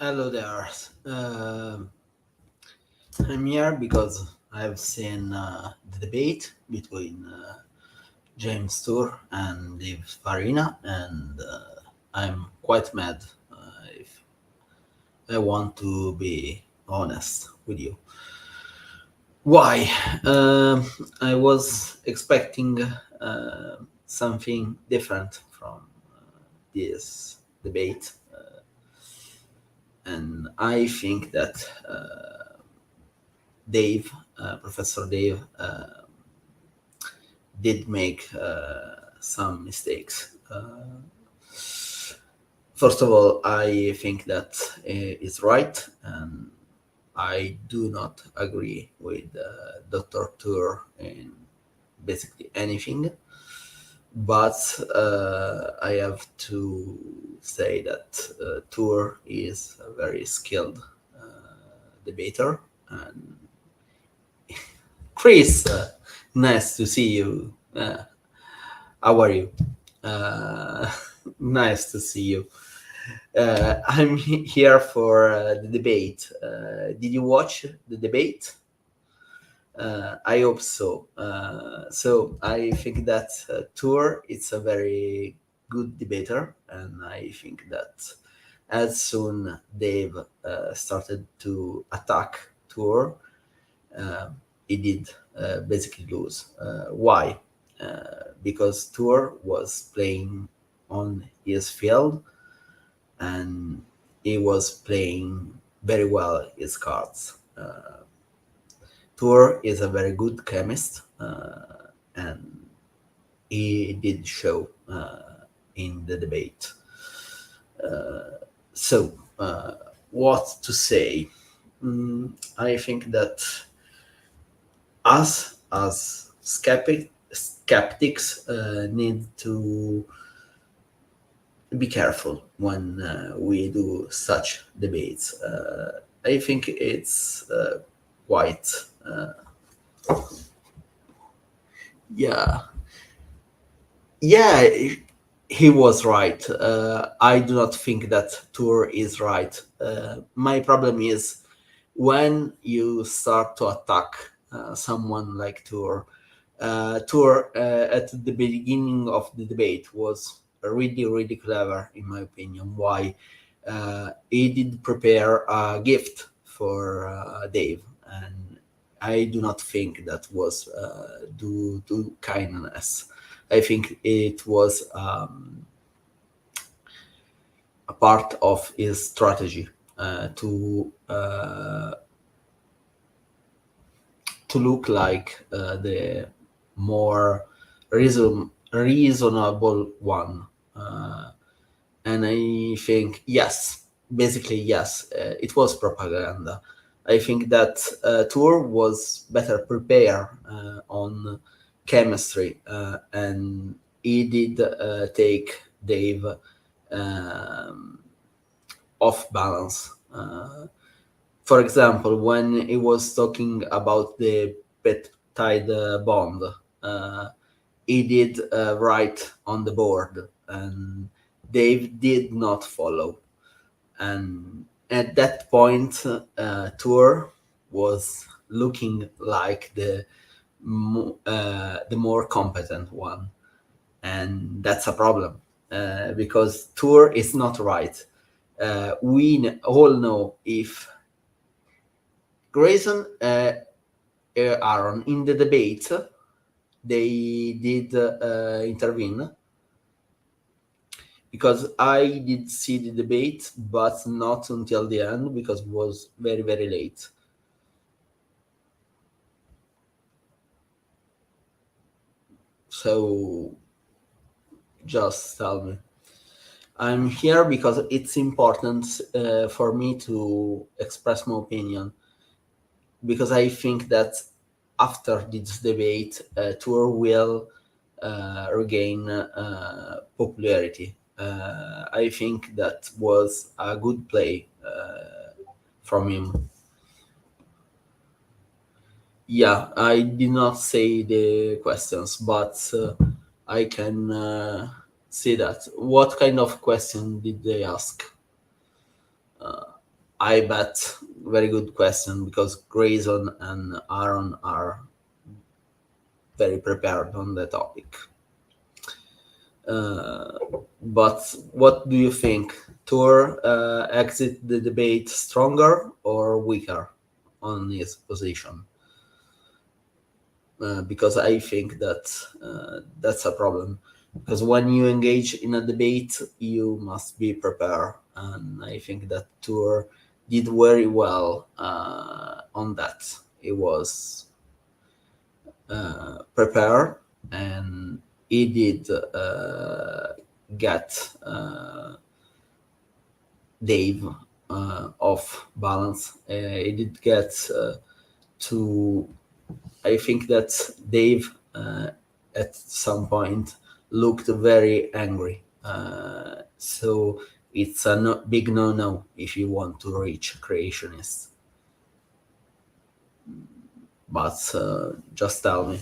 Hello there. I'm here because I've seen the debate between James Tour and Dave Farina, and I'm quite mad if I want to be honest with you. Why? I was expecting something different from this debate, and I think that Professor Dave, did make some mistakes. First of all, I think that is right, and I do not agree with Dr. Tour in basically anything. But I have to say that Tour is a very skilled debater. And Chris, nice to see you. How are you? Uh, nice to see you. I'm here for the debate. Did you watch the debate? I hope so. So I think that Tour is a very good debater, and I think that as soon Dave started to attack Tour, uh, he did basically lose. Why? Because Tour was playing on his field, and he was playing very well his cards. Tour is a very good chemist, and he did show in the debate. So, what to say? I think that us as skeptics need to be careful when we do such debates. I think it's quite, yeah, yeah. He was right. I do not think that Tour is right. My problem is when you start to attack someone like Tour. Tour at the beginning of the debate was really, really clever, in my opinion. Why? He did prepare a gift for Dave, and I do not think that was due to kindness. I think it was a part of his strategy to look like the more reasonable one. And I think, yes, basically, yes, it was propaganda. I think that Tour was better prepared on chemistry, and he did take Dave um, off balance. For example, when he was talking about the peptide bond, uh, he did write on the board, and Dave did not follow. And at that point, Tour was looking like the more competent one, and that's a problem because Tour is not right. We all know if Grayson, Aaron in the debate, they did intervene because I did see the debate, but not until the end because it was very, very late. So just tell me. I'm here because it's important for me to express my opinion because I think that after this debate, Tour will regain popularity. I think that was a good play from him. Yeah, I did not say the questions, but I can see that. What kind of question did they ask? I bet very good question, because Grayson and Aaron are very prepared on the topic. Uh, but what do you think? Tour exit the debate stronger or weaker on his position? Because I think that that's a problem. Because when you engage in a debate, you must be prepared, and I think that Tour did very well on that. He was prepared, and he did get Dave off balance. He did get to. I think that Dave at some point looked very angry. So it's a big no-no if you want to reach creationists. But just tell me.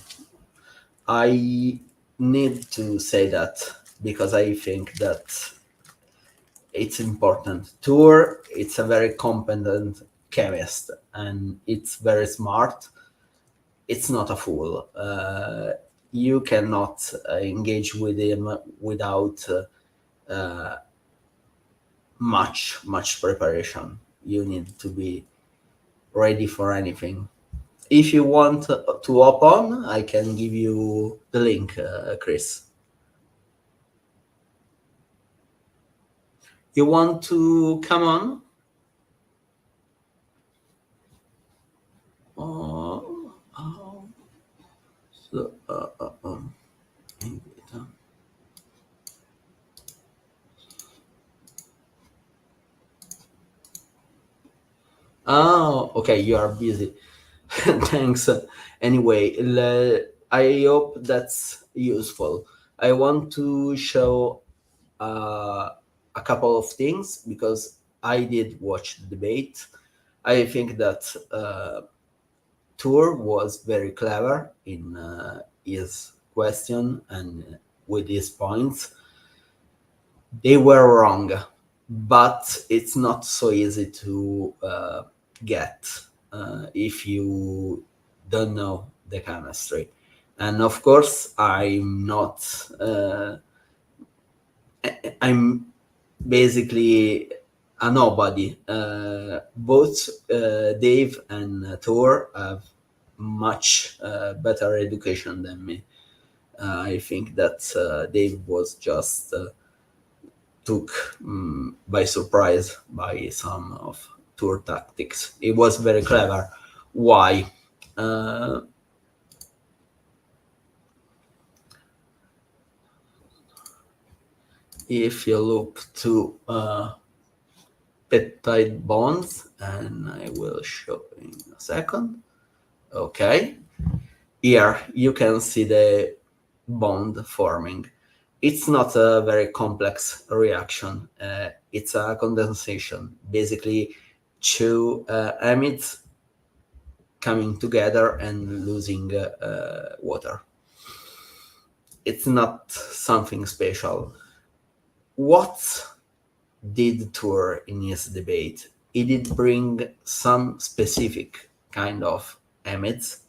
I need to say that because I think that it's important. Tour, it's a very competent chemist and it's very smart. It's not a fool. You cannot engage with him without much preparation. You need to be ready for anything. If you want to hop on, I can give you the link, Chris. You want to come on? Oh, oh. So, oh, okay, you are busy. Thanks. Anyway, I hope that's useful. I want to show a couple of things because I did watch the debate. I think that Tour was very clever in his question and with his points. They were wrong, but it's not so easy to get if you don't know the chemistry. And of course, I'm basically a nobody. Both Dave and Thor have much better education than me. I think that Dave was just took by surprise by some of Thor tactics. It was very clever. Why? Uh, if you look to peptide bonds, and I will show in a second. Okay, here you can see the bond forming. It's not a very complex reaction. It's a condensation, basically two amides coming together and losing water. It's not something special. What did Tour in his debate? He did bring some specific kind of amides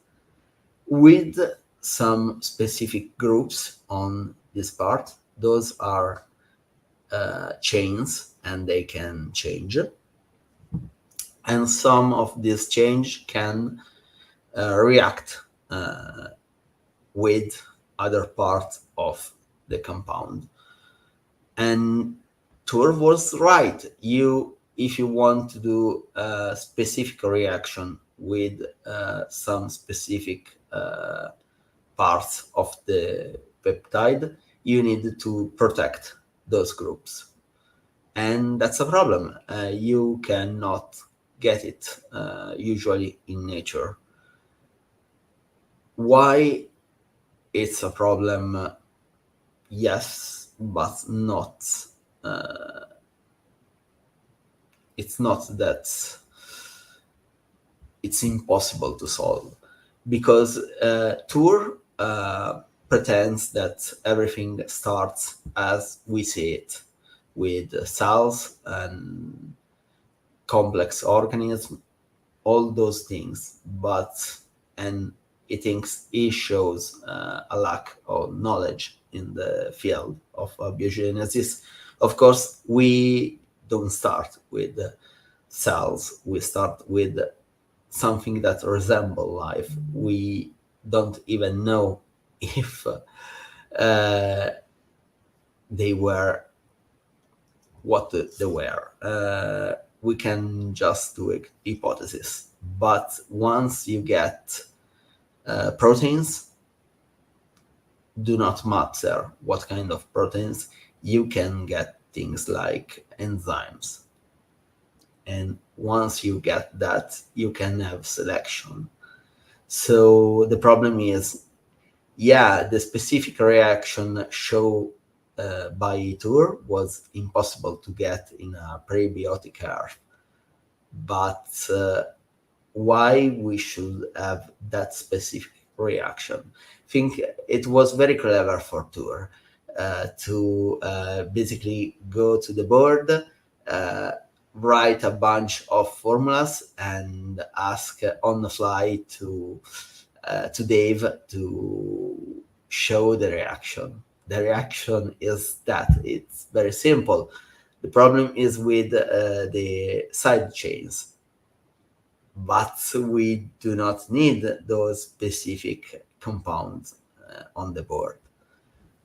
with some specific groups on this part. Those are chains and they can change. And some of this change can react with other parts of the compound. And Tour was right. If you want to do a specific reaction with some specific parts of the peptide, you need to protect those groups. And that's a problem. You cannot get it usually in nature. Why it's a problem? Yes, but not. It's not that it's impossible to solve, because Tour pretends that everything starts as we see it, with cells and complex organism, all those things. But and he shows a lack of knowledge in the field of abiogenesis. Of course, we don't start with cells. We start with something that resemble life. We don't even know if they were what they were. We can just do a hypothesis. But once you get proteins, do not matter what kind of proteins, you can get things like enzymes. And once you get that, you can have selection. So the problem is, yeah, the specific reaction shown by Tour was impossible to get in a prebiotic earth. But why we should have that specific reaction? I think it was very clever for Tour to basically go to the board, write a bunch of formulas, and ask on the fly to Dave to show the reaction. The reaction is that it's very simple. The problem is with the side chains, but we do not need those specific compounds on the board.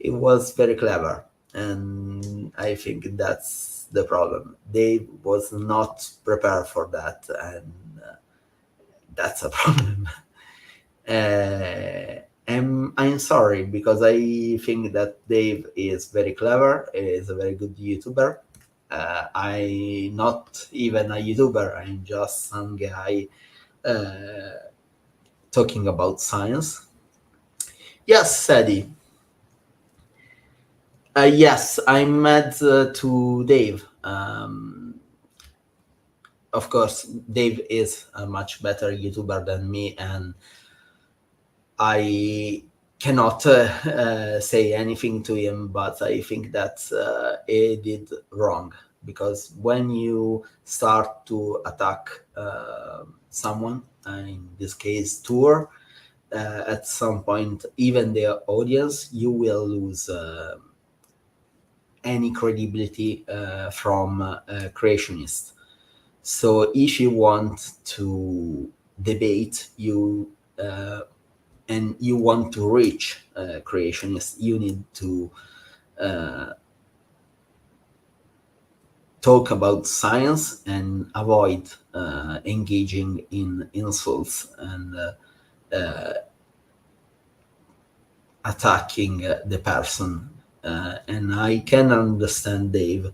It was very clever, and I think that's the problem. Dave was not prepared for that, and that's a problem. I'm sorry, because I think that Dave is very clever, is a very good YouTuber. I'm not even a YouTuber, I'm just some guy talking about science. Yes, Sadie. Yes, I'm mad to Dave. Of course, Dave is a much better YouTuber than me, and I cannot say anything to him, but I think that he did wrong, because when you start to attack someone, in this case Tour, at some point, even the audience, you will lose any credibility from creationists. So if you want to debate, and you want to reach creationists, you need to talk about science and avoid engaging in insults and attacking the person. And I can understand Dave.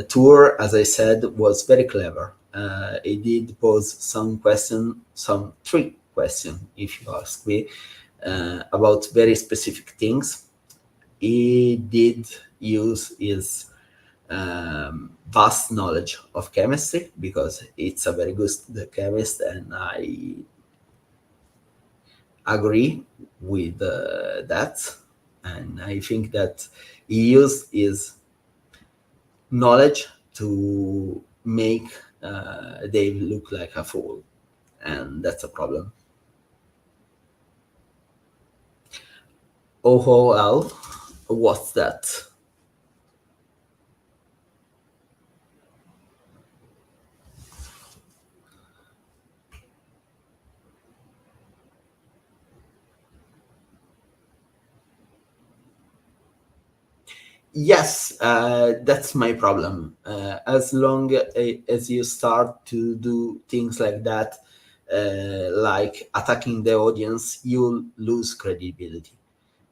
Tour, as I said, was very clever. He did pose some three questions, if you ask me, about very specific things. He did use his vast knowledge of chemistry, because it's a very good chemist, and I agree with that. And I think that he used his knowledge to make Dave look like a fool, and that's a problem. OOL, what's that? Yes, that's my problem. As long as you start to do things like that, like attacking the audience, you'll lose credibility,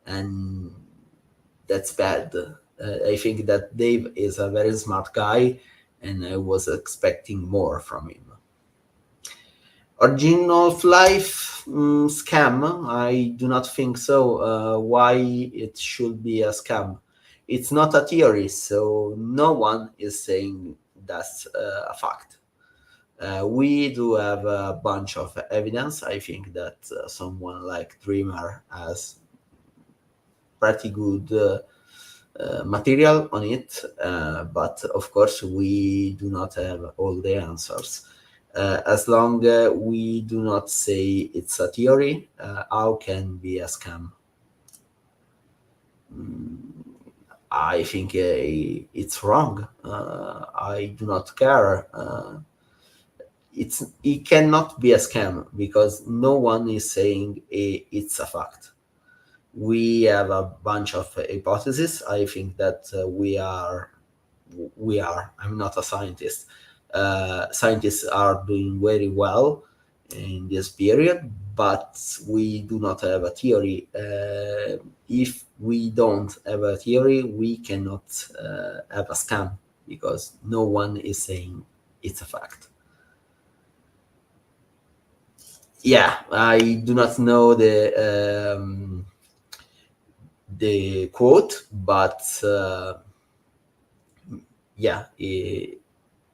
and that's bad. I think that Dave is a very smart guy, and I was expecting more from him. Origin of life scam? I do not think so. Why it should be a scam? It's not a theory, so no one is saying that's a fact. We do have a bunch of evidence. I think that someone like Dreamer has pretty good material on it, but of course we do not have all the answers. As long we do not say it's a theory, how can be a scam? I think it's wrong. I do not care. It cannot be a scam because no one is saying it's a fact. We have a bunch of hypotheses. I think that we are. I'm not a scientist. Scientists are doing very well in this period, but we do not have a theory. If we don't have a theory, we cannot have a scam because no one is saying it's a fact. Yeah, I do not know the quote, but yeah, it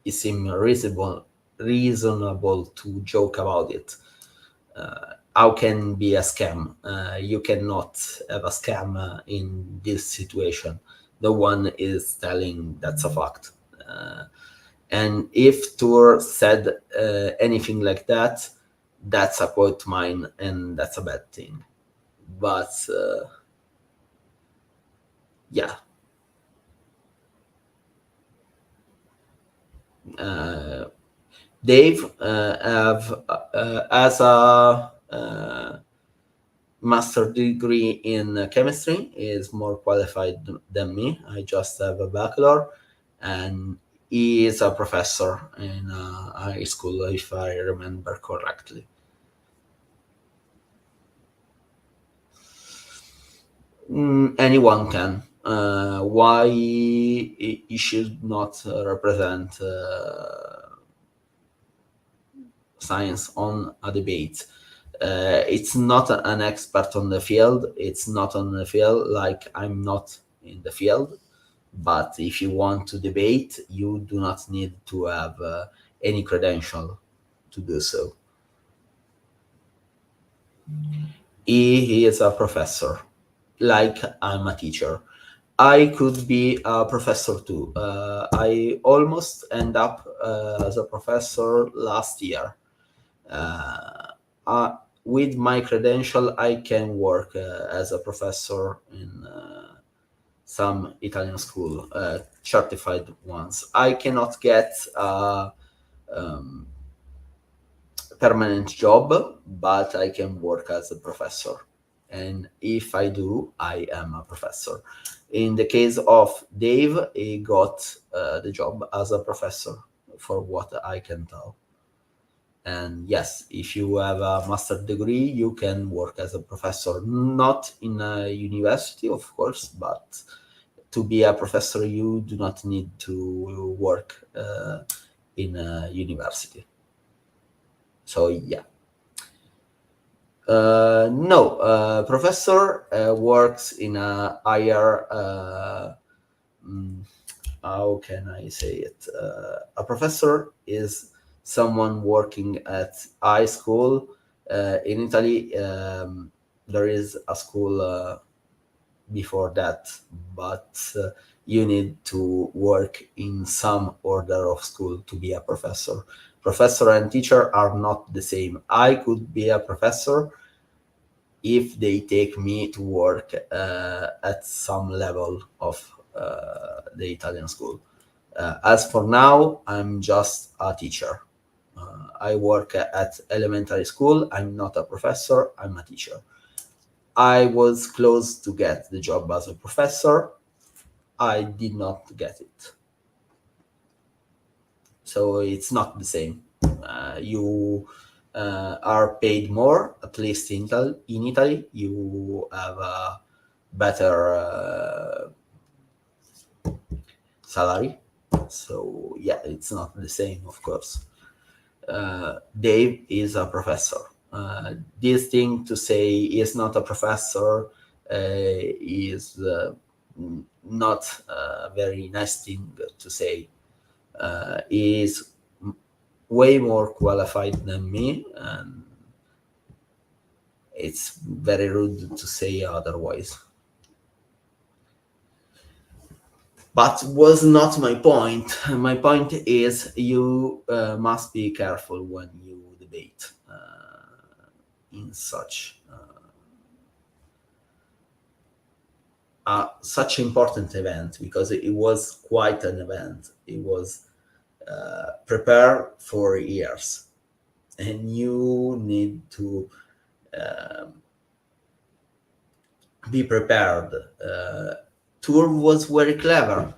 seems reasonable to joke about it. How can be a scam? You cannot have a scam in this situation. No one is telling that's a fact. And if Tour said anything like that, that's a quote mine, and that's a bad thing. But yeah, Dave have as a master degree in chemistry, is more qualified than me. I just have a bachelor, and he is a professor in high school, if I remember correctly. Anyone can. Why he should not represent science on a debate? It's not an expert on the field. It's not on the field like I'm not in the field. But if you want to debate, you do not need to have any credential to do so. He is a professor, like I'm a teacher. I could be a professor too. I almost end up as a professor last year. Uh, with my credential, I can work as a professor in some Italian school, certified ones. I cannot get a permanent job, but I can work as a professor. And if I do, I am a professor. In the case of Dave, he got the job as a professor, for what I can tell. And yes, if you have a master degree, you can work as a professor, not in a university, of course, but to be a professor, you do not need to work in a university. So yeah. No, professor works in a higher. How can I say it? A professor is someone working at high school. In Italy, there is a school before that, but you need to work in some order of school to be a professor. Professor and teacher are not the same. I could be a professor if they take me to work at some level of the Italian school. As for now, I'm just a teacher. I work at elementary school. I'm not a professor, I'm a teacher. I was close to get the job as a professor. I did not get it. So it's not the same. You are paid more, at least in Italy. You have a better salary. So yeah, it's not the same, of course. Dave is a professor. This thing to say is not a professor is not a very nice thing to say. He is way more qualified than me, and it's very rude to say otherwise. But was not my point. My point is you must be careful when you debate in such important event, because it was quite an event. It was prepared for years, and you need to be prepared. Tour was very clever.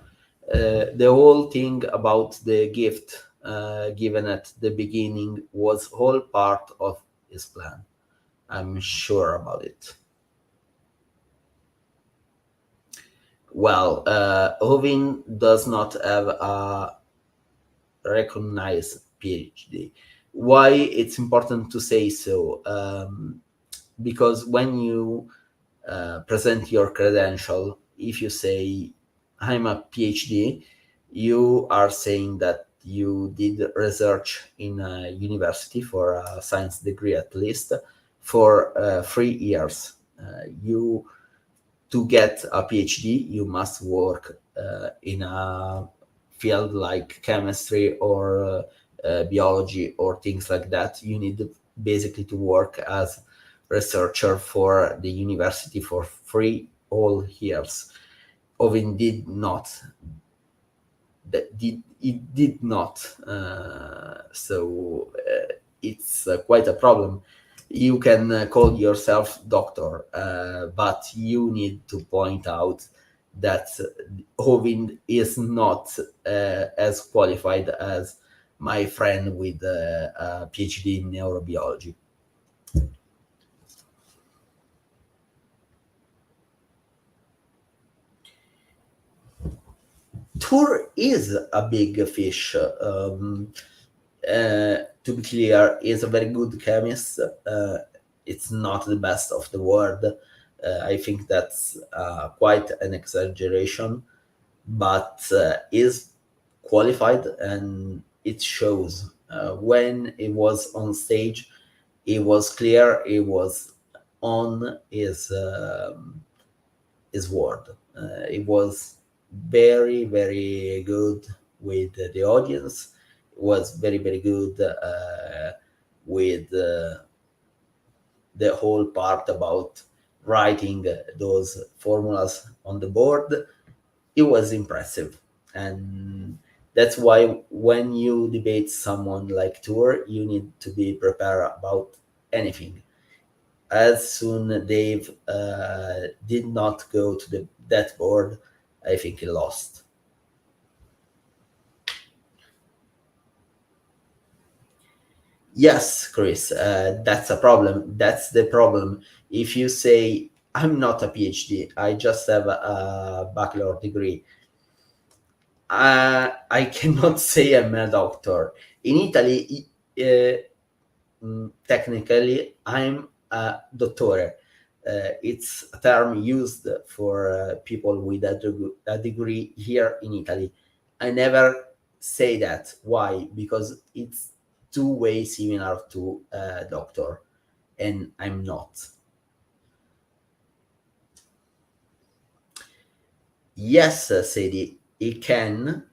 The whole thing about the gift given at the beginning was all part of his plan. I'm sure about it. Well, Ovin does not have a recognized PhD. Why it's important to say so? Because when you present your credential, if you say I'm a PhD, you are saying that you did research in a university for a science degree at least for 3 years. You To get a PhD, you must work in a field like chemistry or biology or things like that. You need basically to work as researcher for the university for 3 whole years. Ovin did not. It did not. It's quite a problem. You can call yourself doctor, but you need to point out that Ovin is not as qualified as my friend with a PhD in neurobiology. Tour is a big fish. To be clear, is a very good chemist. It's not the best of the world. I think that's quite an exaggeration, but is qualified, and it shows. When it was on stage, it was clear it was on his word. It was very, very good with the audience. It was very, very good with the whole part about writing those formulas on the board. It was impressive. And that's why when you debate someone like Tour, you need to be prepared about anything. As soon Dave did not go to that board, I think he lost. Yes, Chris, that's a problem. That's the problem. If you say, I'm not a PhD, I just have a bachelor degree, I cannot say I'm a doctor. In Italy, technically, I'm a dottore. It's a term used for people with a degree here in Italy. I never say that. Why? Because it's two ways similar to doctor, and I'm not. Yes, Sadie, it can.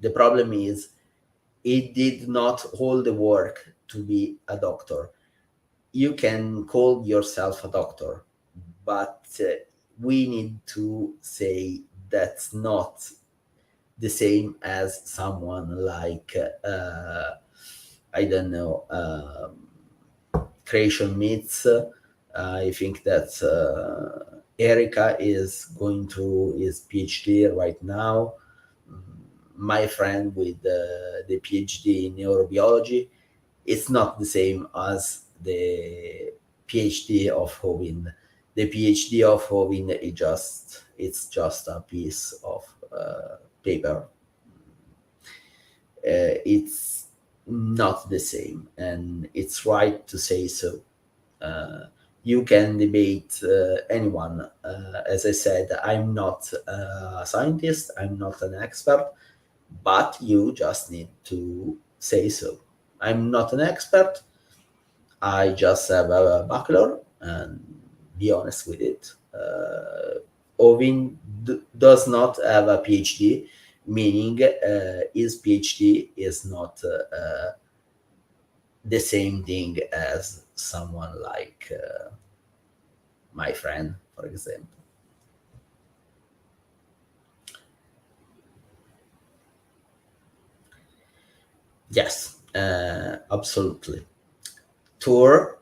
The problem is it did not hold the work to be a doctor. You can call yourself a doctor, but we need to say that's not the same as someone like I don't know, creation myths. I think that Erica is going through his PhD right now. My friend with the PhD in neurobiology, it's not the same as the PhD of Hovin. The PhD of Hovin it's just a piece of paper. It's not the same, and it's right to say so. Uh, you can debate anyone. As I said, I'm not a scientist, I'm not an expert, but you just need to say so. I'm not an expert, I just have a bachelor, and be honest with it. Ovin does not have a PhD, meaning his PhD is not the same thing as someone like my friend, for example. Yes, absolutely. Tour,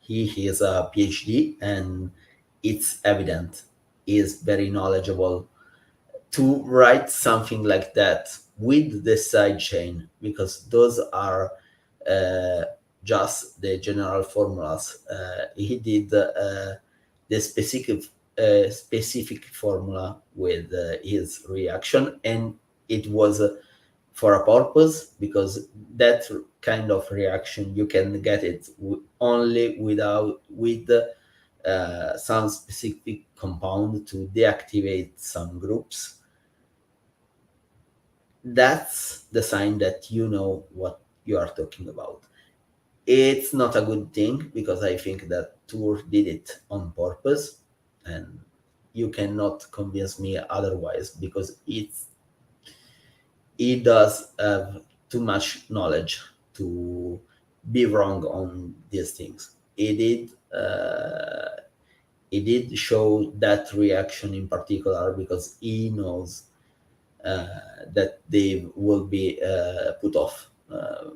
he is a PhD, and it's evident he is very knowledgeable to write something like that with the side chain, because those are uh, just the general formulas. He did the specific formula with his reaction, and it was for a purpose, because that kind of reaction you can get it only without with some specific compound to deactivate some groups. That's the sign that you know what you are talking about. It's not a good thing, because I think that Tour did it on purpose, and you cannot convince me otherwise, because it does have too much knowledge to be wrong on these things. It did show that reaction in particular, because he knows that they will be put off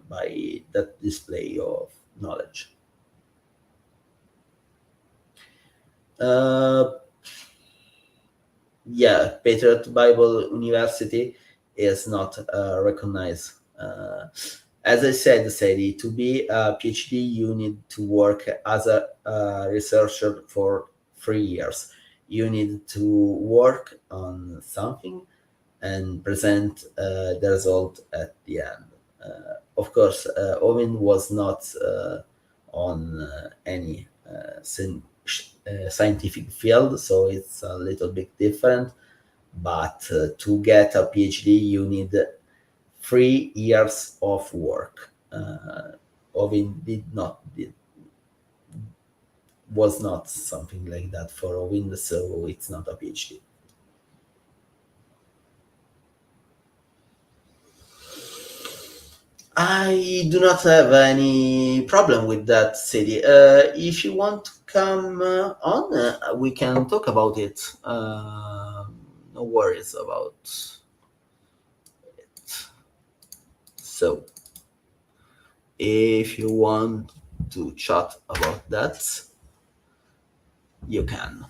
by that display of knowledge. Uh, yeah, Patriot Bible University is not recognized. As I said, Sadie, to be a PhD, you need to work as a researcher for 3 years. You need to work on something and present the result at the end. Of course, Owen was not on any scientific field, so it's a little bit different. But to get a PhD, you need 3 years of work. Owen was not something like that for Owen, so it's not a PhD. I do not have any problem with that city. If you want to come on, we can talk about it. No worries about it. So, if you want to chat about that, you can.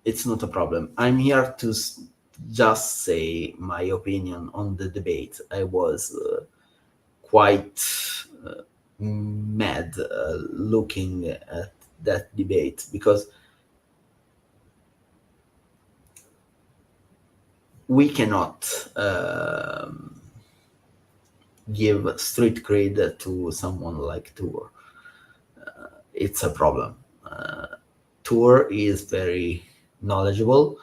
It's not a problem. I'm here to just say my opinion on the debate. I was quite mad looking at that debate, because we cannot give street cred to someone like Tour. It's a problem. Tour is very knowledgeable.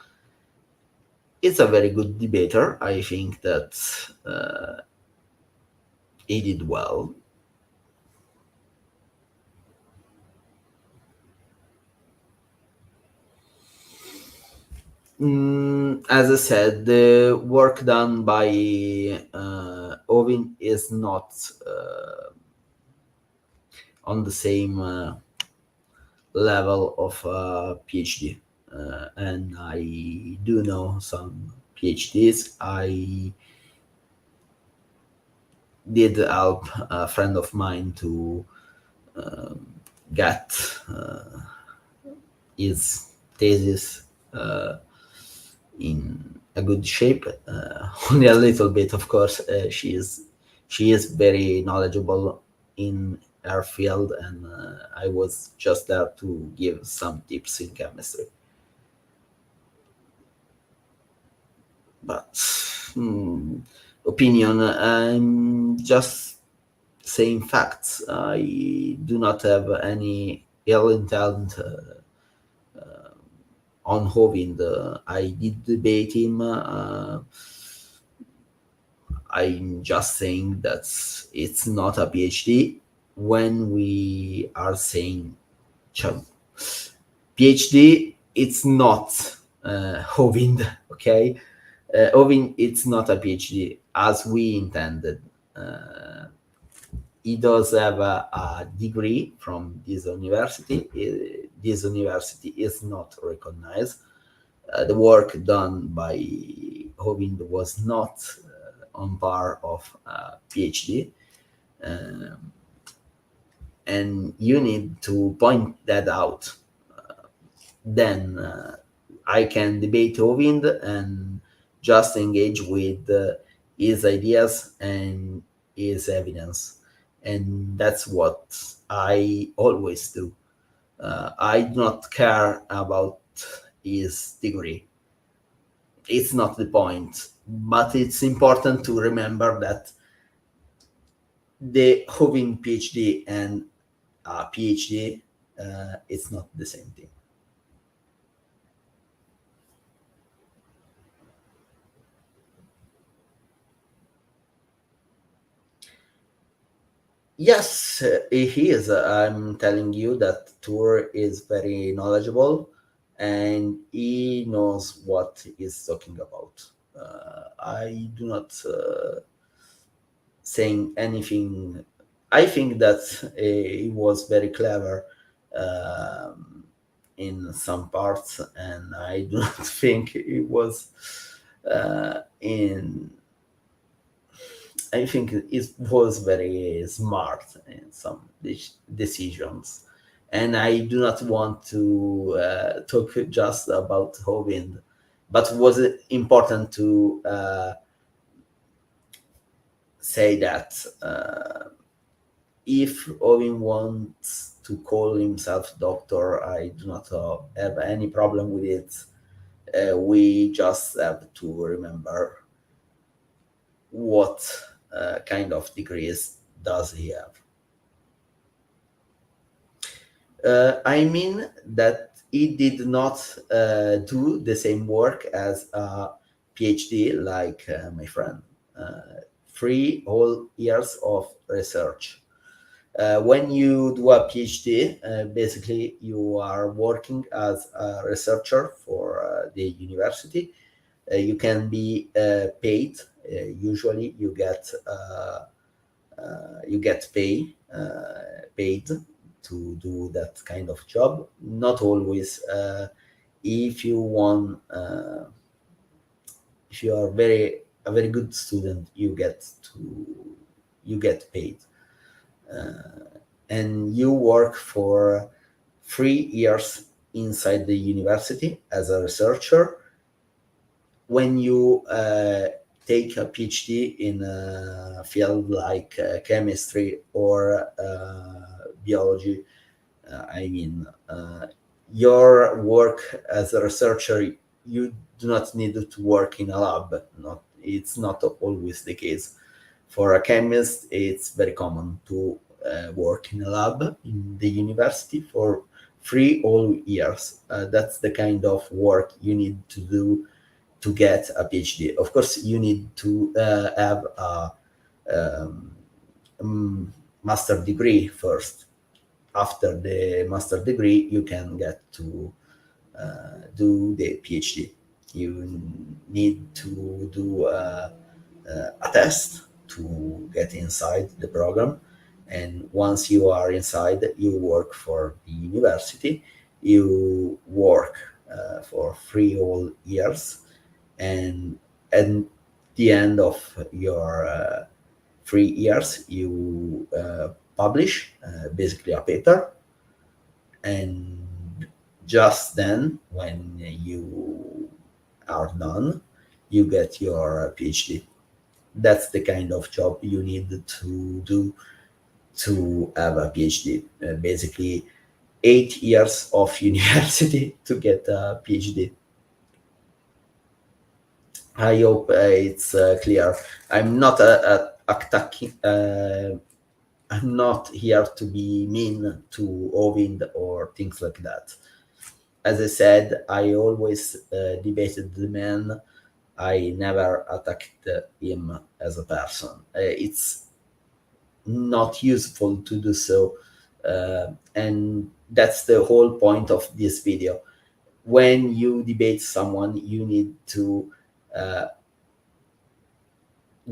It's a very good debater. I think that he did well. As I said, the work done by Ovin is not on the same level of PhD. And I do know some PhDs. I did help a friend of mine to get his thesis in a good shape. Only a little bit, of course. She is very knowledgeable in her field, and I was just there to give some tips in chemistry. But opinion, I'm just saying facts. I do not have any ill intent on Hovind. I did debate him. I'm just saying that it's not a PhD. When we are saying PhD, it's not Hovind, okay? Hovind, it's not a PhD as we intended. Uh, he does have a degree from this university. This university is not recognized. The work done by Hovind was not on par of PhD. Um, and you need to point that out. Then I can debate Hovind and just engage with his ideas and his evidence. And that's what I always do. I do not care about his degree. It's not the point. But it's important to remember that the Hovind PhD and a PhD, it's not the same thing. Yes, he is. I'm telling you that Tour is very knowledgeable and he knows what he's talking about. I do not saying anything. I think that he was very clever in some parts, and I do not think he was in I think it was very smart in some decisions. And I do not want to talk just about Hovind, but was it important to say that if Hovind wants to call himself doctor, I do not have any problem with it. We just have to remember what kind of degrees does he have. I mean that he did not do the same work as a PhD like my friend. 3 whole years of research. When you do a PhD, basically you are working as a researcher for the university. You can be paid. Usually, you get paid to do that kind of job. Not always. If you want, if you are a very good student, you get paid, and you work for 3 years inside the university as a researcher. When you take a PhD in a field like chemistry or biology, I mean, your work as a researcher, you do not need to work in a lab. It's not always the case. For a chemist, it's very common to work in a lab in the university for 3 whole years. That's the kind of work you need to do to get a PhD. Of course, you need to have a master degree first. After the master degree, you can get to do the PhD. You need to do a test to get inside the program. And once you are inside, you work for the university. You work for 3 whole years, and at the end of your 3 years, you publish basically a paper, and just then, when you are done, you get your PhD. That's the kind of job you need to do to have a PhD. Basically, 8 years of university to get a PhD. I hope it's clear. I'm not attacking. I'm not here to be mean to Ovind or things like that. As I said, I always debated the man. I never attacked him as a person. It's not useful to do so. And that's the whole point of this video. When you debate someone, you need to uh,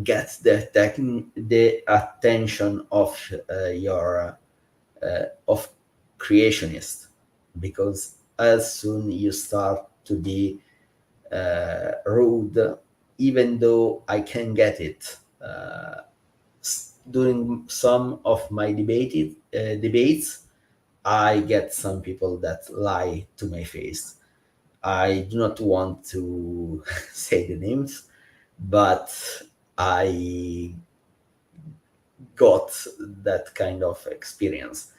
get the attention of your of creationist, because as soon you start to be rude, even though I can get it. During some of my debates, I get some people that lie to my face. I do not want to say the names, but I got that kind of experience.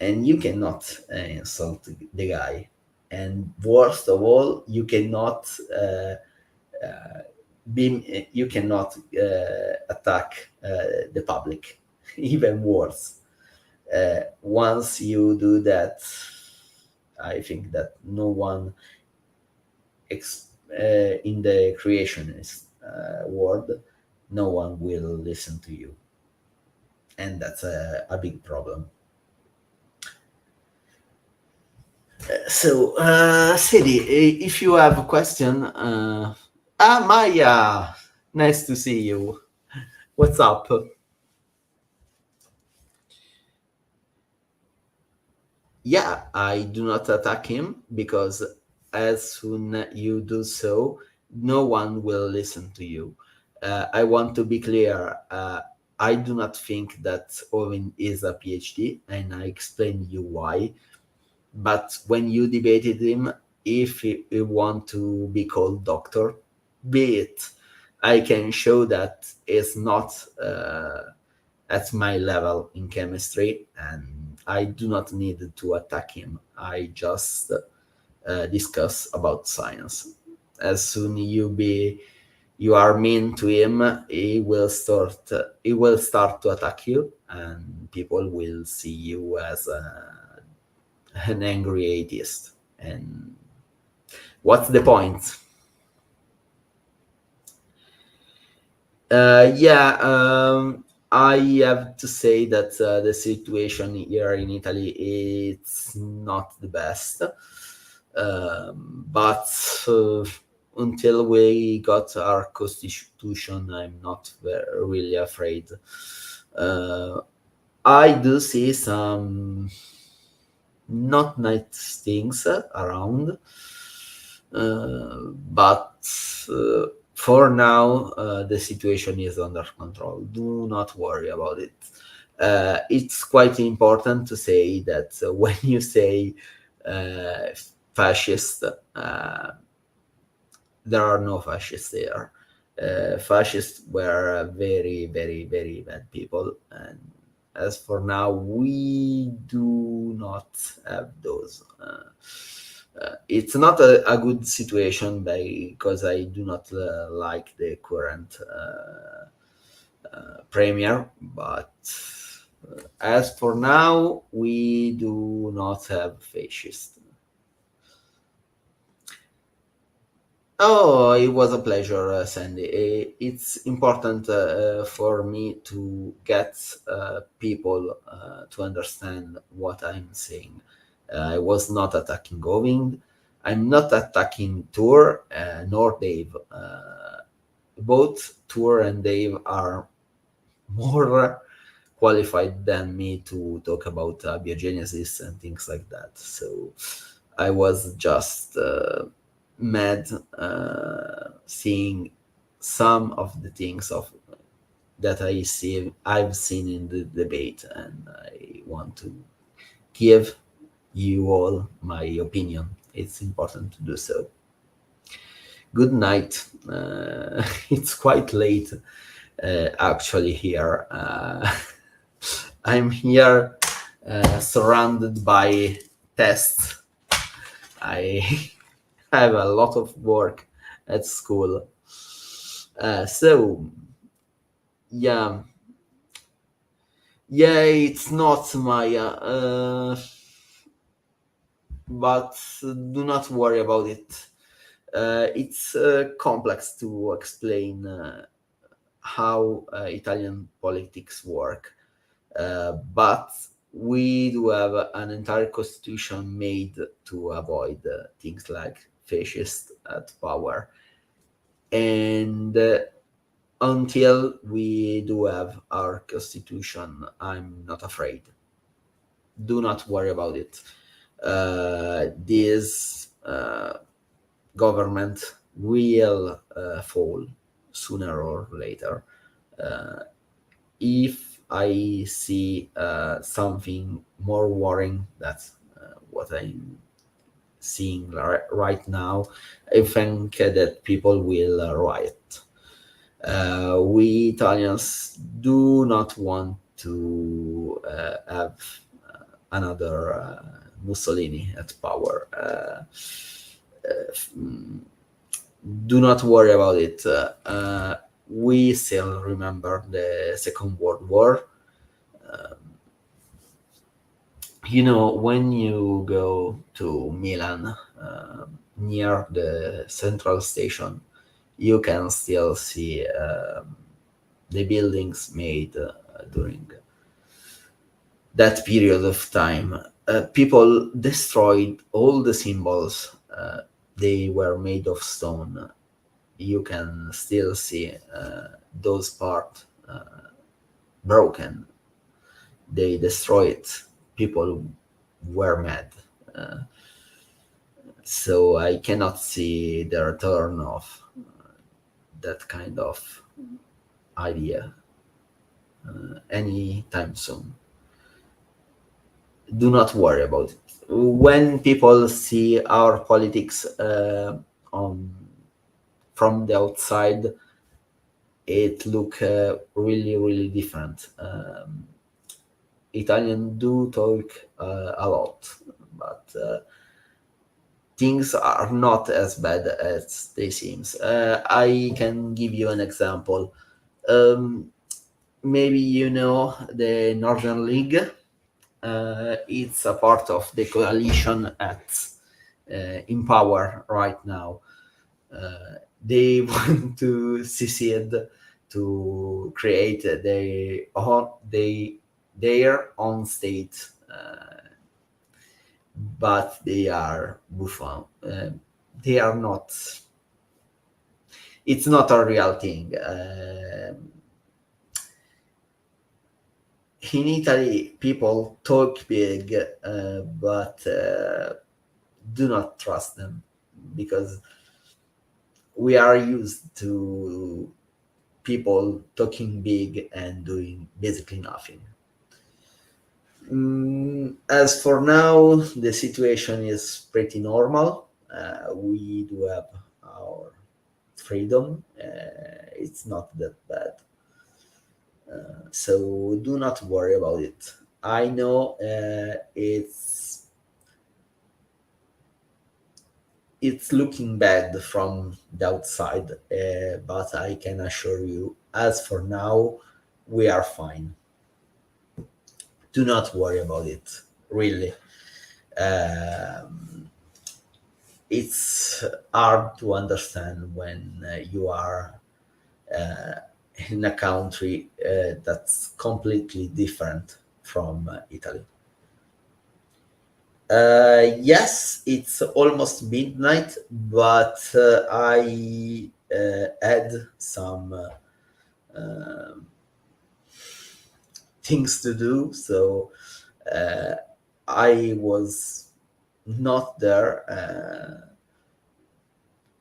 And you cannot insult the guy. And worst of all, you cannot you cannot attack the public. Even worse. Once you do that, I think that no one in the creationist world, no one will listen to you, and that's a big problem. So, Sadie, if you have a question, Maya, nice to see you. What's up? Yeah, I do not attack him, because as soon you do so, no one will listen to you. I want to be clear. I do not think that Owen is a PhD, and I explain you why. But when you debated him, if you want to be called doctor, be it. I can show that it's not at my level in chemistry, and I do not need to attack him. I just discuss about science. As soon you are mean to him, he will start to attack you, and people will see you as an angry atheist. And what's the point? Yeah, I have to say that the situation here in Italy, it's not the best. But until we got our constitution, I'm not really afraid. I do see some not nice things around, but for now, the situation is under control. Do not worry about it. It's quite important to say that when you say fascist, there are no fascists there. Fascists were very, very, very bad people, and as for now, we do not have those. It's not a good situation, because I do not like the current premier, but as for now, we do not have fascists. Oh, it was a pleasure, Sandy. It's important for me to get people to understand what I'm saying. I was not attacking Goving. I'm not attacking Tour nor Dave. Both Tour and Dave are more qualified than me to talk about biogenesis and things like that. So I was just mad seeing some of the things that I've seen in the debate, and I want to give you all my opinion. It's important to do so. Good night. It's quite late, actually, here. I'm here surrounded by tests. I have a lot of work at school. So, yeah. Yeah, it's not Maya. But do not worry about it. It's complex to explain how Italian politics work. But we do have an entire constitution made to avoid things like fascist at power. And until we do have our constitution, I'm not afraid. Do not worry about it. This government will fall sooner or later. If I see something more worrying, that's what I'm seeing right now, I think that people will riot. We Italians do not want to have another Mussolini at power. Do not worry about it. We still remember the Second World War. When you go to Milan, near the central station, you can still see the buildings made during that period of time. People destroyed all the symbols. They were made of stone. You can still see those parts broken. They destroyed. People were mad. So I cannot see the return of that kind of idea anytime soon. Do not worry about it. When people see our politics on from the outside, it look really, really different. Italian do talk a lot, but things are not as bad as they seems. I can give you an example. Maybe you know the Northern League. It's a part of the coalition at in power right now. They want to secede to create their own state, but they are buffon. They are not. It's not a real thing. In Italy, people talk big, but do not trust them because we are used to people talking big and doing basically nothing. As for now, the situation is pretty normal. We do have our freedom. It's not that bad. So do not worry about it. I know it's looking bad from the outside, but I can assure you, as for now, we are fine. Do not worry about it. Really, it's hard to understand when you are in a country that's completely different from Italy. Yes, it's almost midnight, but I had some things to do, so I was not there.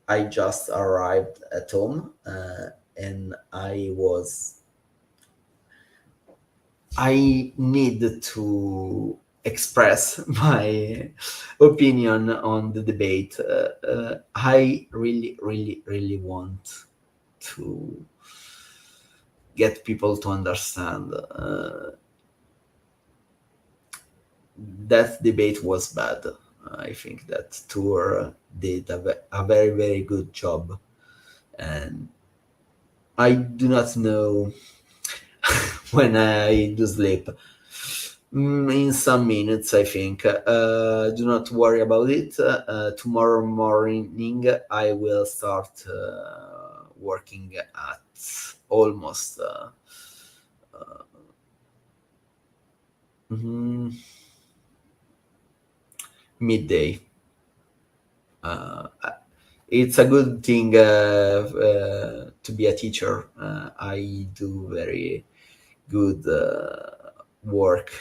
I just arrived at home, and I need to express my opinion on the debate. I really, really, really want to get people to understand that debate was bad. I think that tour did a very, very good job, and I do not know when I do sleep. In some minutes, I think. Do not worry about it. Tomorrow morning, I will start working at almost Mm, midday. It's a good thing to be a teacher. I do very good work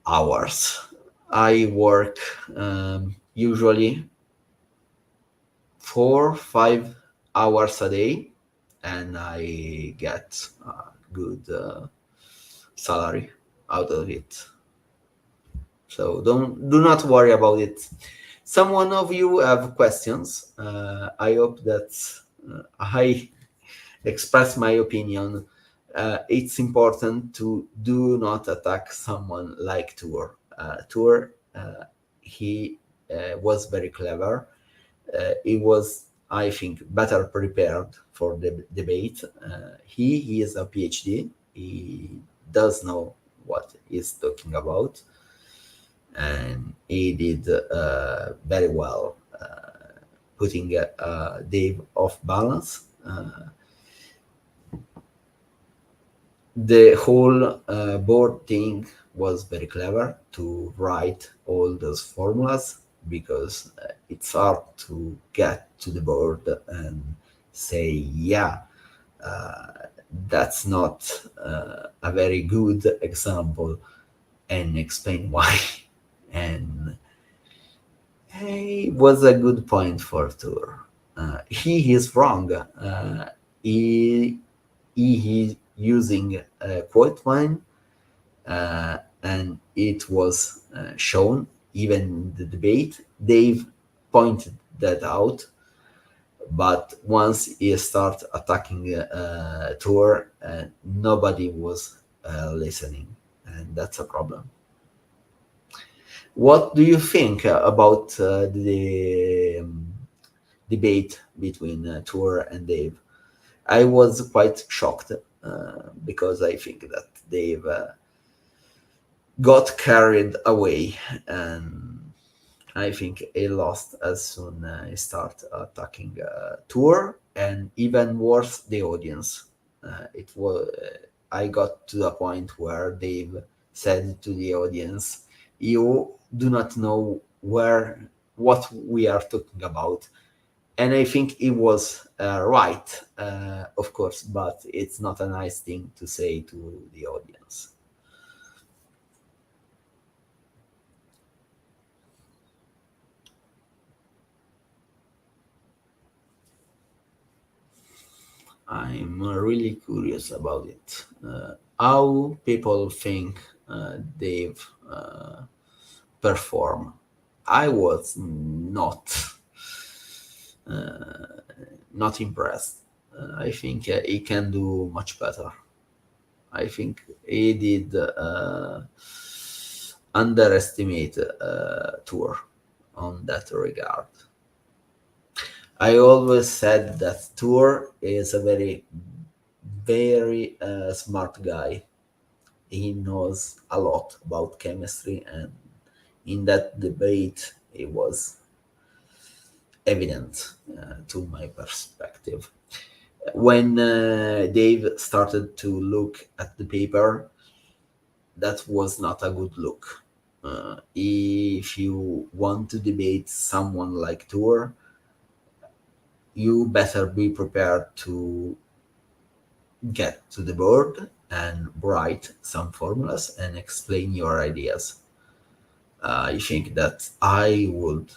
hours. I work usually 4 5 hours a day, and I get a good salary out of it. So do not worry about it. Some one of you have questions. I hope that I express my opinion. It's important to do not attack someone like Tour. Tour, he was very clever. He was, I think, better prepared for the debate. He is a PhD. He does know what he's talking about, and he did very well, putting Dave off balance. The whole board thing was very clever to write all those formulas, because it's hard to get to the board and say, yeah, that's not a very good example, and explain why. And it was a good point for Tour. He is wrong. He, he is using a quote line, and it was shown even in the debate. Dave pointed that out, but once he started attacking Tour, nobody was listening, and that's a problem. What do you think about the debate between Tour and Dave? I was quite shocked because I think that Dave got carried away, and I think he lost as soon as he started attacking Tour, and even worse, the audience. It was I got to the point where Dave said to the audience, "You do not know what we are talking about," and I think he was right, of course, but it's not a nice thing to say to the audience. I'm really curious about it. How people think they've performed. I was not impressed. I think he can do much better. I think he did underestimate Tour on that regard. I always said that Tour is a very smart guy. He knows a lot about chemistry, and in that debate, it was evident to my perspective. When Dave started to look at the paper, that was not a good look. If you want to debate someone like Tour, you better be prepared to get to the board and write some formulas and explain your ideas. I think that I would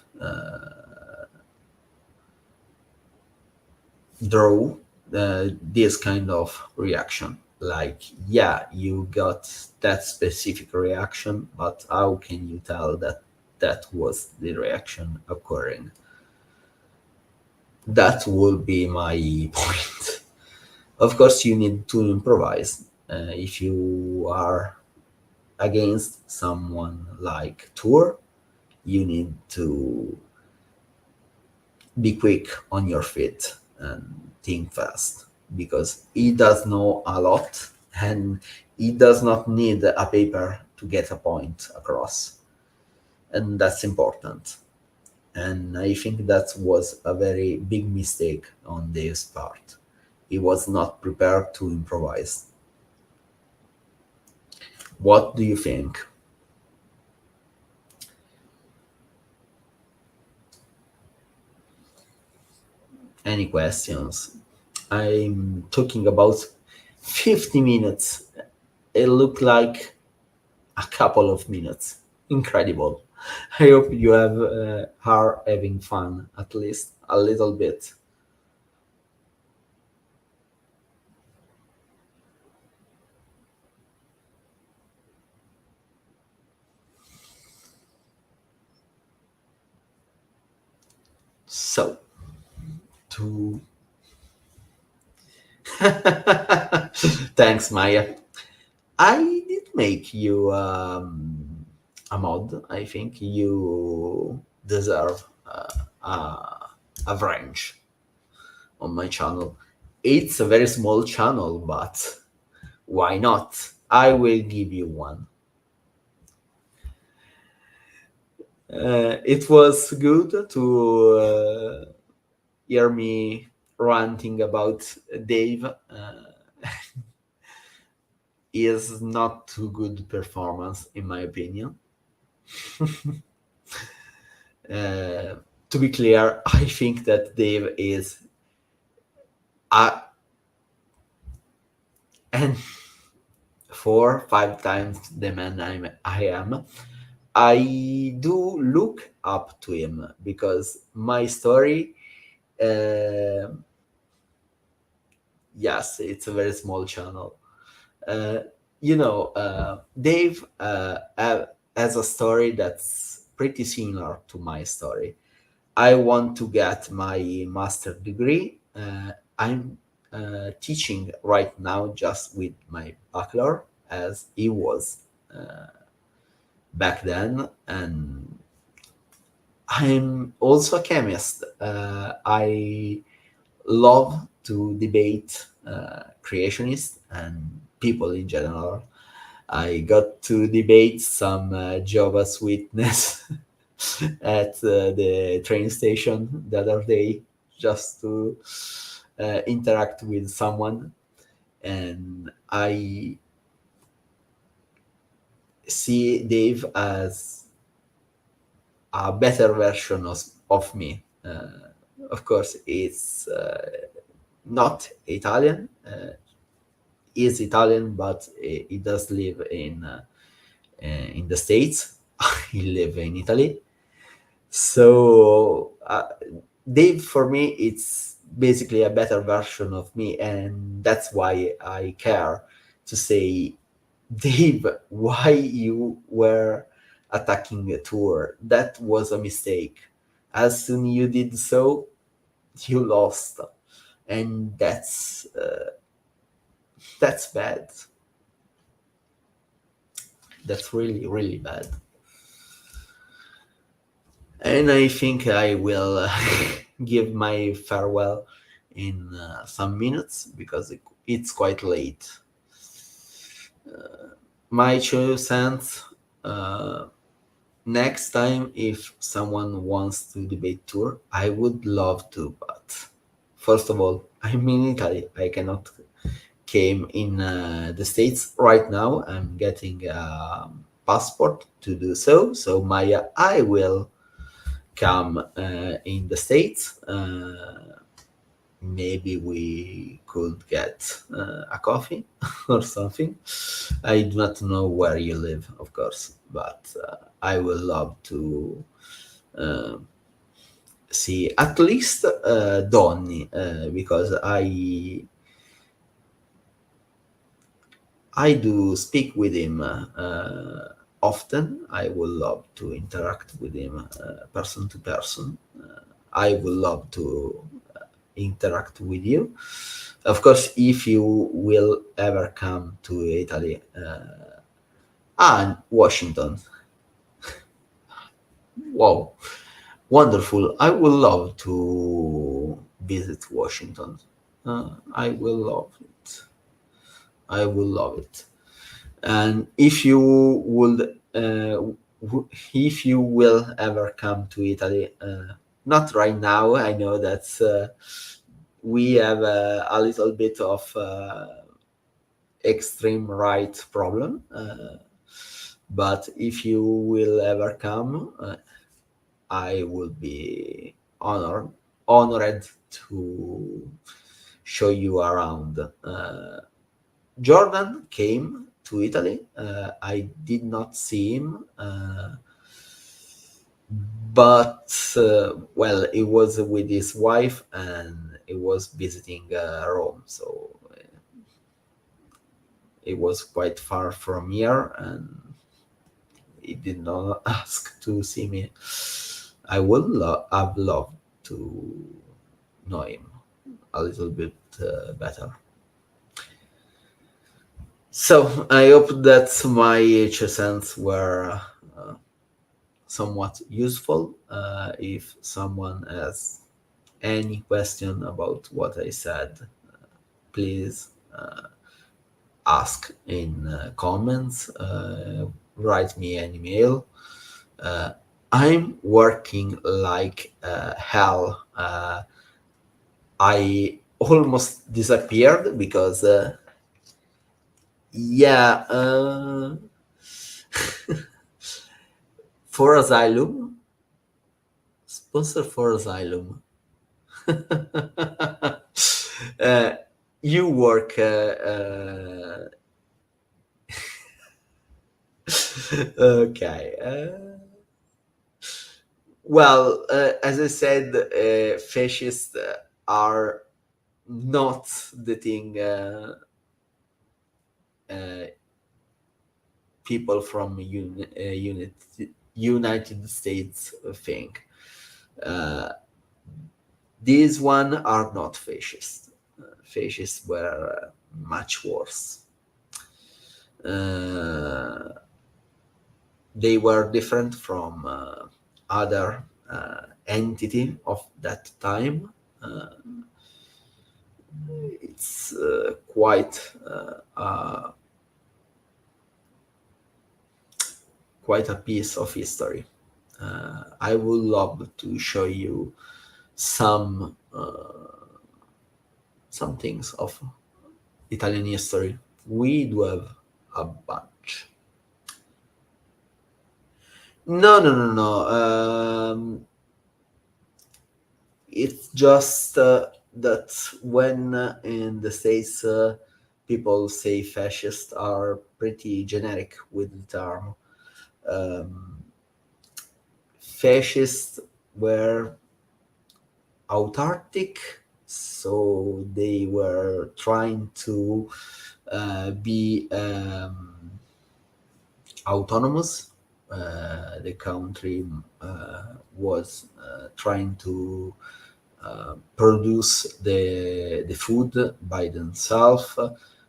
draw this kind of reaction. Like, yeah, you got that specific reaction, but how can you tell that that was the reaction occurring? That will be my point. Of course, you need to improvise. If you are against someone like Tour, you need to be quick on your feet and think fast, because he does know a lot, and he does not need a paper to get a point across, and that's important. And I think that was a very big mistake on Dave's part. He was not prepared to improvise. What do you think? Any questions? I'm talking about 50 minutes. It looked like a couple of minutes. Incredible. I hope you are having fun, at least a little bit. So, to thanks, Maya. I did make you a mod. I think you deserve a range on my channel. It's a very small channel, but why not? I will give you one. It was good to hear me ranting about Dave. Is not too good performance, in my opinion. Uh, to be clear, I think that Dave is a, and 4 5 times the man I am. I do look up to him because my story, uh, yes, it's a very small channel. Uh, Dave has a story that's pretty similar to my story. I want to get my master degree. I'm teaching right now just with my bachelor, as he was back then, and I'm also a chemist. I love to debate creationists and people in general. I got to debate some Jehovah's Witness at the train station the other day just to interact with someone, and I see Dave as a better version of me. Of course, it's not Italian. Is Italian, but he does live in the States. He live in Italy. So Dave, for me, it's basically a better version of me, and that's why I care to say, Dave, why you were attacking a tour? That was a mistake. As soon you did so, you lost, and that's bad. That's really really bad. And I think I will give my farewell in some minutes because it's quite late. My 2 cents. Uh, Next time, if someone wants to debate tour, I would love to. But first of all, I'm in Italy. I cannot came in the States right now. I'm getting a passport to do so. So Maya, I will come in the States. Maybe we could get a coffee or something. I do not know where you live, of course, but I would love to uh, see at least Donny because I do speak with him often. I would love to interact with him person to person. I would love to interact with you. Of course, if you will ever come to Italy and Washington, wow, wonderful. I would love to visit Washington. I will love it. I will love it. And if you would, if you will ever come to Italy, not right now. I know that we have a little bit of extreme right problem. But if you will ever come, I will be honored to show you around. Jordan came to Italy. I did not see him, but well, he was with his wife and he was visiting Rome, so it was quite far from here, and he did not ask to see me. I would have loved to know him a little bit better. So I hope that my HSNs were somewhat useful. If someone has any question about what I said, please ask in comments, write me an email. I'm working like hell. I almost disappeared because, yeah, for Asylum, sponsor for Asylum. uh, you work. Okay. Well, as I said, fascists are not the thing uh, people from United States think. Uh, these one are not fascist. Fascists were much worse. Uh, they were different from other entity of that time. It's quite a piece of history. I would love to show you some things of Italian history. We do have a bunch. No, no, no, no. It's just that when in the States people say fascist are pretty generic with the term. Fascists were autarkic, so they were trying to be autonomous. The country was trying to produce the food by themselves.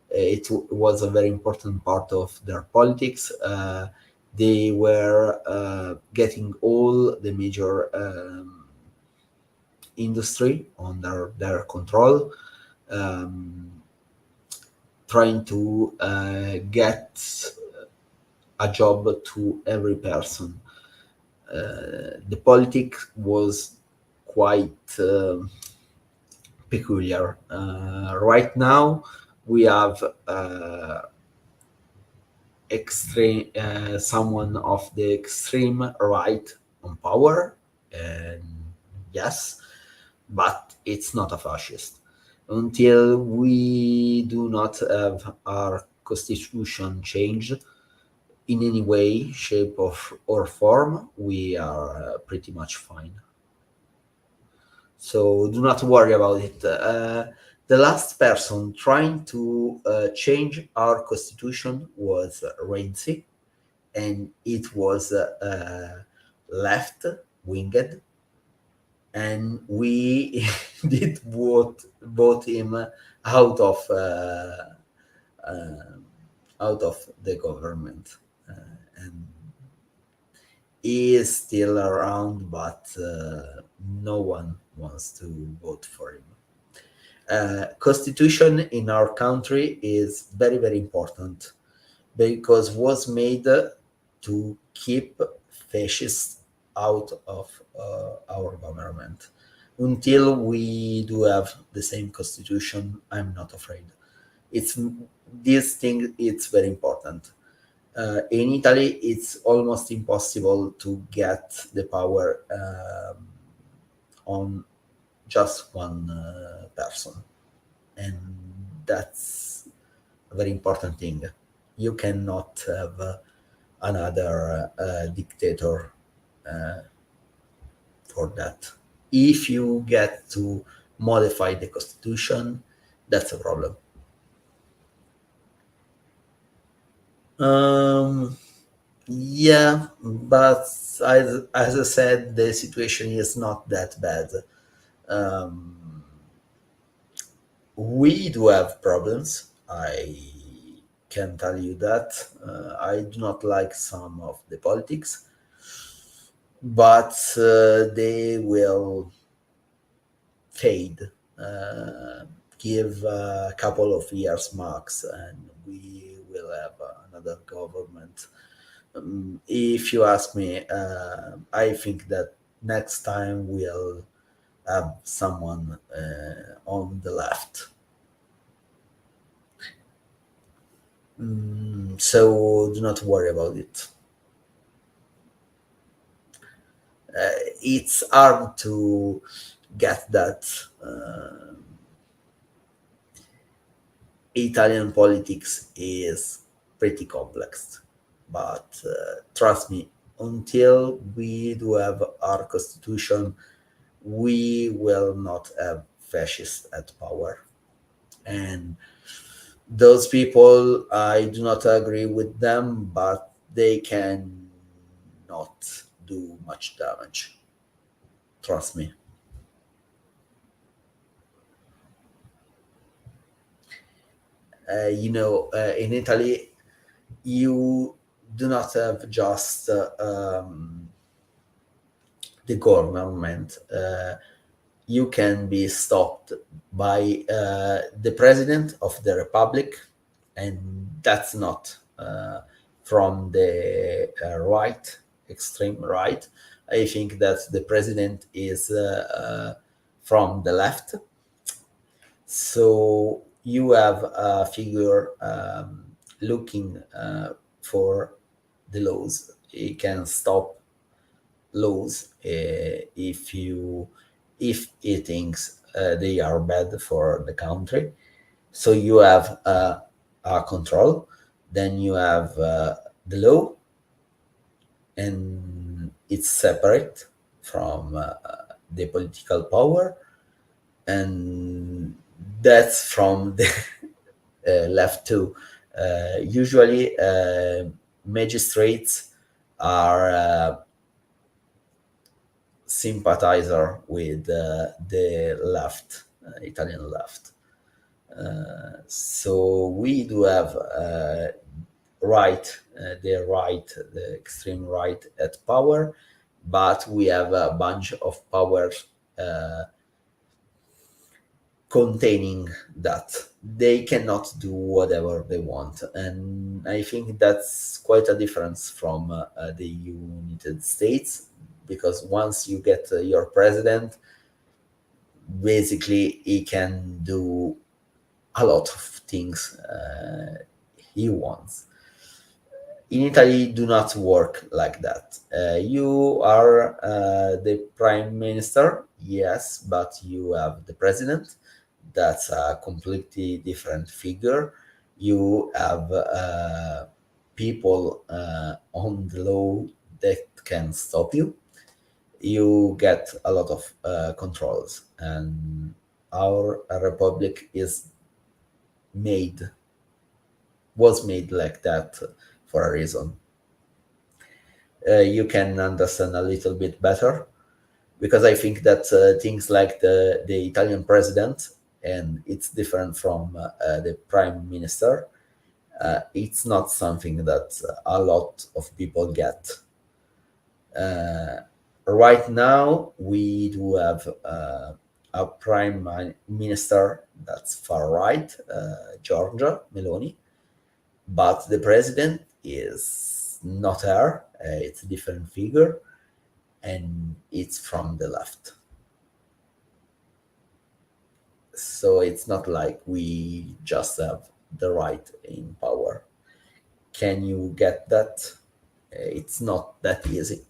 It was a very important part of their politics. They were getting all the major industry under their control, um, trying to get a job to every person. The politics was quite peculiar. Right now, we have extreme someone of the extreme right on power, and yes, but it's not a fascist. Until we do not have our constitution changed in any way, shape, or form, we are pretty much fine. So do not worry about it. The last person trying to change our constitution was Renzi, and it was left winged, and we did vote him uh, out of the government, and he is still around, but no one wants to vote for him. Constitution in our country is very, very important because was made to keep fascists out of our government. Until we do have the same constitution, I'm not afraid. It's this thing. It's very important. In Italy, it's almost impossible to get the power on just one person, and that's a very important thing. You cannot have another dictator for that. If you get to modify the constitution, that's a problem. Um, yeah, but as I said, the situation is not that bad. Um, we do have problems. I can tell you that. I do not like some of the politics, but they will fade. Uh, give a couple of years max, and we will have another government. If you ask me, I think that next time we'll have someone on the left. So do not worry about it. It's hard to get that. Italian politics is pretty complex, but trust me, until we do have our constitution, we will not have fascists at power. And those people, I do not agree with them, but they can not do much damage. Trust me. In Italy, you do not have just the government. You can be stopped by the president of the republic, and that's not from the right, extreme right. I think that the president is from the left. So you have a figure looking for the laws. He can stop laws if he thinks they are bad for the country. So you have a control, then you have the law, and it's separate from the political power, and that's from the left too. Usually, magistrates are sympathizer with the left, Italian left. So we do have the extreme right at power, but we have a bunch of powers containing that. They cannot do whatever they want, and I think that's quite a difference from the United States, because once you get your president, basically he can do a lot of things he wants. In Italy, do not work like that. You are the prime minister, yes, but you have the president. That's a completely different figure. You have people on the law that can stop you. You get a lot of controls, and our republic made was made like that for a reason. You can understand a little bit better, because I think that things like the Italian president, and it's different from the prime minister. It's not something that a lot of people get. Right now, we do have a minister that's far right, Giorgia Meloni, but the president is not her. It's a different figure, and it's from the left. So it's not like we just have the right in power. can you get that? It's not that easy.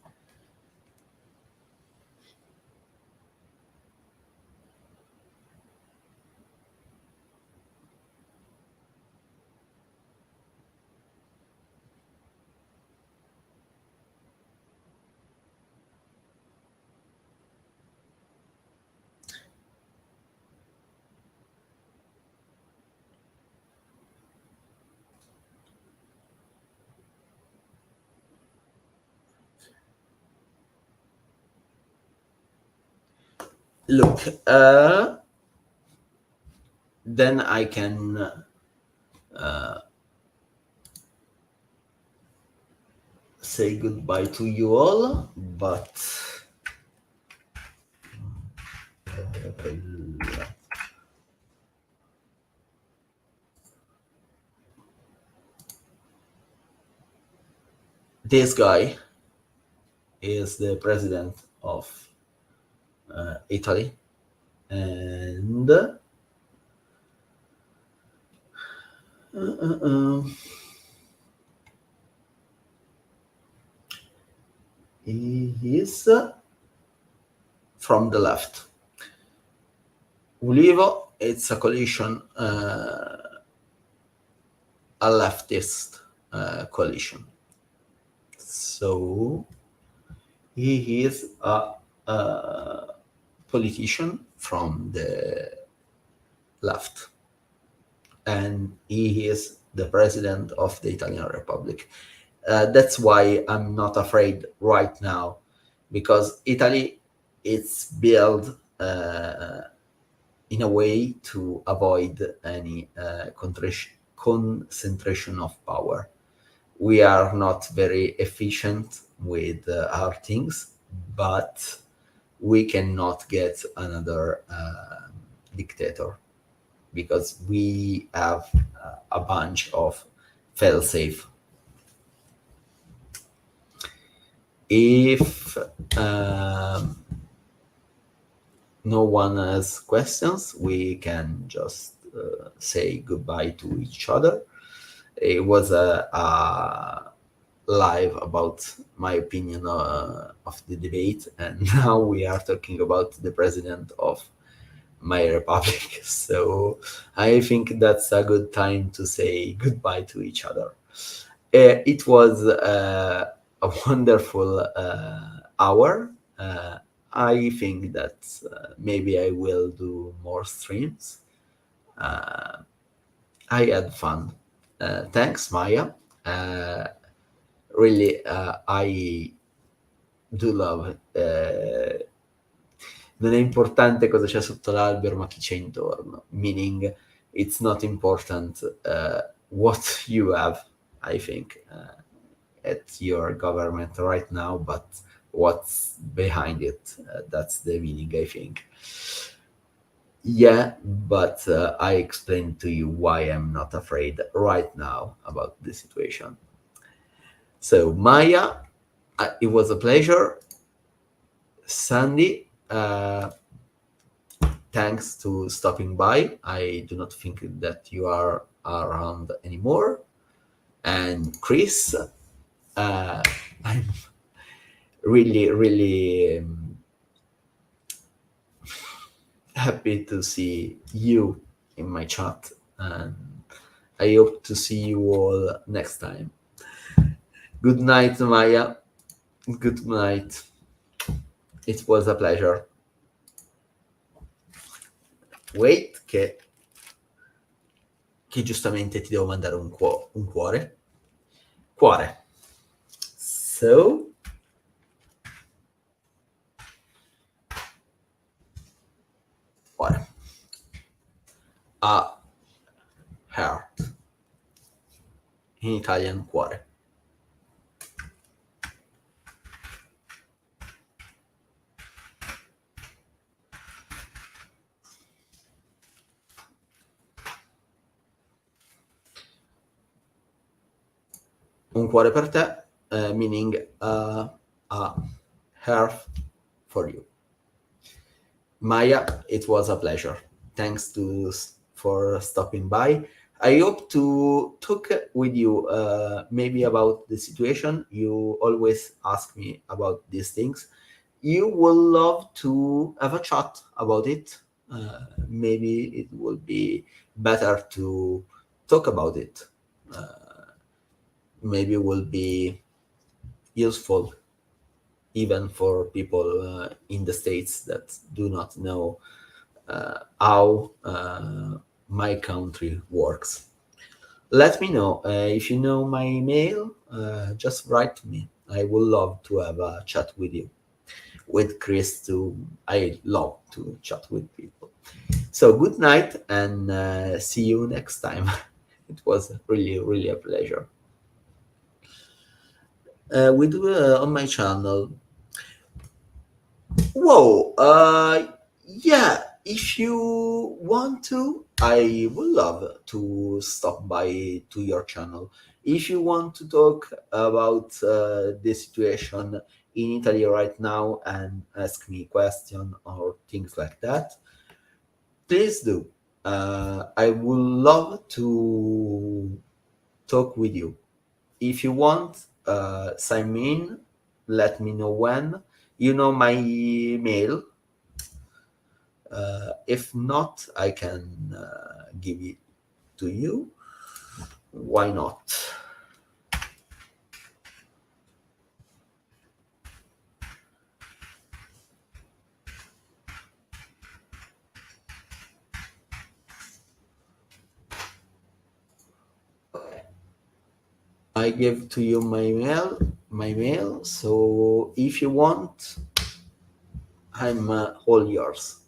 Look, then I can say goodbye to you all, but this guy is the president of Italy, and he is from the left. Ulivo, it's a coalition, a leftist coalition. So he is a politician from the left, and he is the president of the Italian Republic. That's why I'm not afraid right now, because Italy is built in a way to avoid any concentration of power. We are not very efficient with our things, but we cannot get another dictator, because we have a bunch of fail-safe. If no one has questions, we can just say goodbye to each other. It was a live about my opinion of the debate, and now we are talking about the president of my republic. So I think that's a good time to say goodbye to each other. It was a wonderful hour. I think that maybe I will do more streams. I had fun. Thanks, Maya. Really, I do love. Non è importante cosa c'è sotto l'albero, ma chi c'è intorno. Meaning, it's not important what you have, I think, at your government right now, but what's behind it. That's the meaning, I think. Yeah, but I explained to you why I'm not afraid right now about the situation. So, Maya, it was a pleasure. Sandy, thanks to stopping by. I do not think that you are around anymore. And Chris, I'm really happy to see you in my chat, and I hope to see you all next time. Good night, Maya. Good night. It was a pleasure. Wait, che giustamente ti devo mandare un cuore. Cuore. So, cuore. A heart. In Italian, cuore. Un cuore per te, meaning a heart for you. Maya, it was a pleasure. Thanks for stopping by. I hope to talk with you maybe about the situation. You always ask me about these things. You will love to have a chat about it. Maybe it will be better to talk about it. Maybe will be useful even for people in the States that do not know how my country works. Let me know if you know my email. Just write to me. I would love to have a chat with you. With Chris, too. I love to chat with people. So good night and see you next time. It was really, really a pleasure. We do on my channel. Whoa, yeah, if you want to, I would love to stop by to your channel. If you want to talk about the situation in Italy right now and ask me question or things like that, please do. I would love to talk with you. If you want, sign me in, let me know when. You know my mail. If not, I can give it to you. Why not? I give to you my mail. My mail. So if you want, I'm all yours.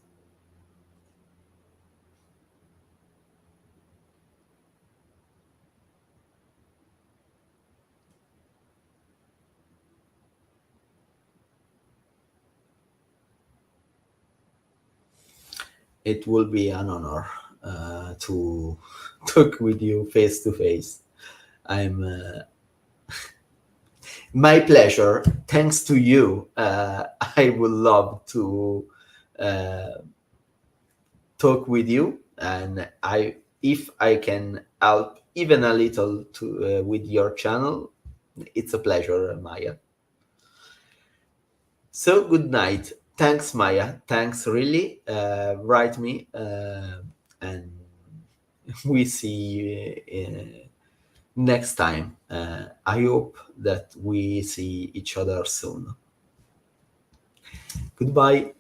It will be an honor to talk with you face to face. I'm my pleasure. Thanks to you, I would love to uh, talk with you, and I if I can help even a little to with your channel, it's a pleasure, Maya. So good night. Thanks, Maya. Thanks, really. Write me, and we see next time. I hope that we see each other soon. Goodbye.